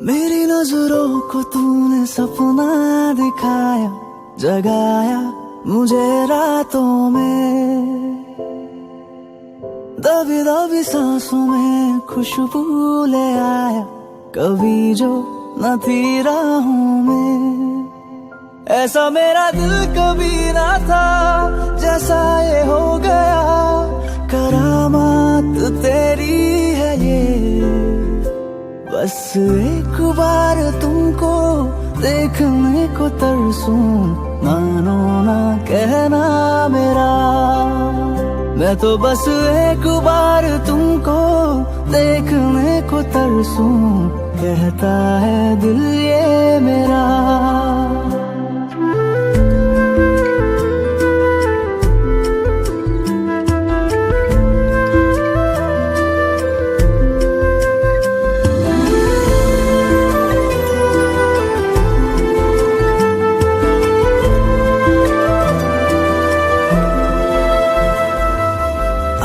मेरी नजरों को तूने सपना दिखाया, जगाया मुझे रातों में। दबी दबी सांसों में खुशबू ले आया, कभी जो न थी राहों में। ऐसा मेरा दिल कभी ना था, जैसा ये हो गया। करामात तेरी है ये, बस एक बार तुमको देखने को तरसूं। मानो ना कहना मेरा, मैं तो बस एक बार तुमको देखने को तरसूं। कहता है दिल ये मेरा।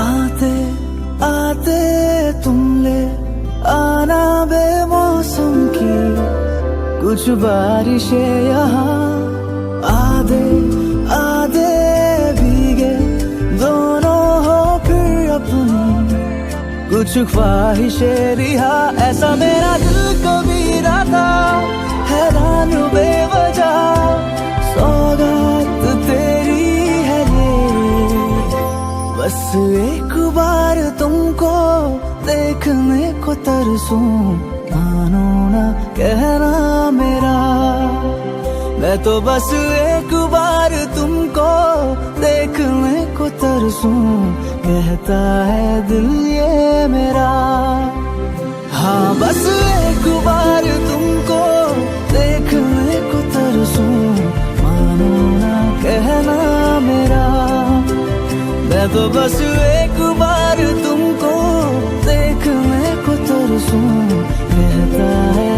आते आते तुम ले आना बेमौसम की कुछ बारिशें यहाँ। आधे आधे भीगे दोनों हो फिर अपनी कुछ ख्वाहिशें रिहा। ऐसा मेरा दिल कभी ना था, हैरान बेवजह। सौगात तेरी है ये, बस एक बार तुमको देखने को तरसूं। मानो ना कहना मेरा, मैं तो बस एक बार तुमको देखने को तरसूं। कहता है दिल ये मेरा। हाँ बस एक बार तुमको देखने को तरसूं। मानो ना कहना मेरा, मैं तो बस एक बार तुमको देखने को तरसूं। कहता है